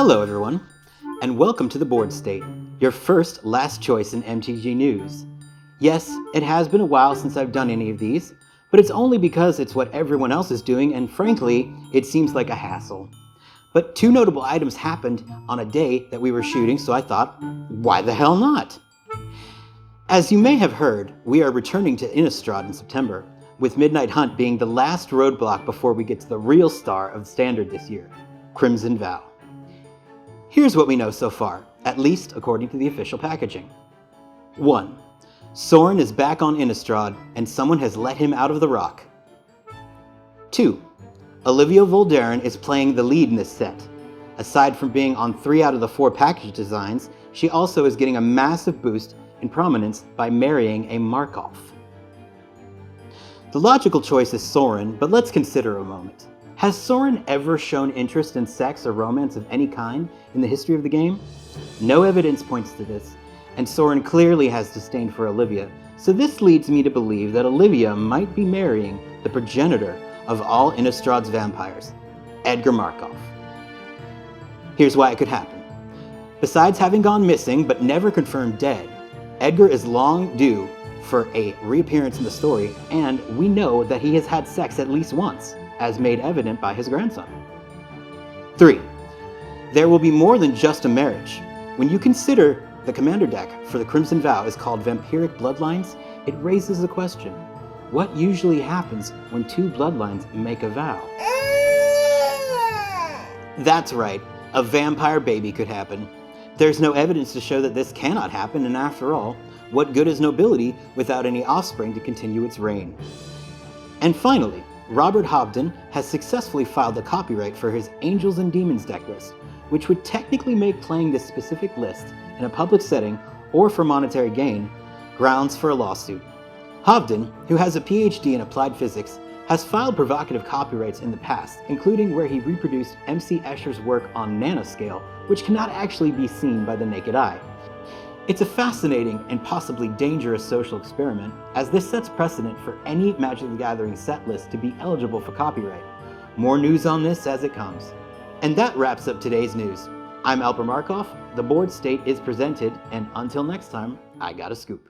Hello everyone, and welcome to the Board State, your first last choice in MTG news. Yes, it has been a while since I've done any of these, but it's only because it's what everyone else is doing, and frankly, it seems like a hassle. But two notable items happened on a day that we were shooting, so I thought, why the hell not? As you may have heard, we are returning to Innistrad in September, with Midnight Hunt being the last roadblock before we get to the real star of Standard this year, Crimson Vow. Here's what we know so far, at least according to the official packaging. 1. Soren is back on Innistrad, and someone has let him out of the rock. 2. Olivia Voldaren is playing the lead in this set. Aside from being on 3 out of the 4 package designs, she also is getting a massive boost in prominence by marrying a Markov. The logical choice is Soren, but let's consider a moment. Has Soren ever shown interest in sex or romance of any kind in the history of the game? No evidence points to this, and Soren clearly has disdain for Olivia, so this leads me to believe that Olivia might be marrying the progenitor of all Innistrad's vampires, Edgar Markov. Here's why it could happen. Besides having gone missing but never confirmed dead, Edgar is long due for a reappearance in the story, and we know that he has had sex at least once, as made evident by his grandson. 3. There will be more than just a marriage. When you consider the commander deck for the Crimson Vow is called Vampiric Bloodlines, it raises the question, what usually happens when 2 bloodlines make a vow? That's right, a vampire baby could happen. There's no evidence to show that this cannot happen, and after all, what good is nobility without any offspring to continue its reign? And finally, Robert Hobden has successfully filed a copyright for his Angels and Demons decklist, which would technically make playing this specific list in a public setting or for monetary gain grounds for a lawsuit. Hobden, who has a PhD in applied physics, has filed provocative copyrights in the past, including where he reproduced MC Escher's work on nanoscale, which cannot actually be seen by the naked eye. It's a fascinating and possibly dangerous social experiment, as this sets precedent for any Magic the Gathering set list to be eligible for copyright. More news on this as it comes. And that wraps up today's news. I'm Alper Markov, the Board State is presented, and until next time, I got a scoop.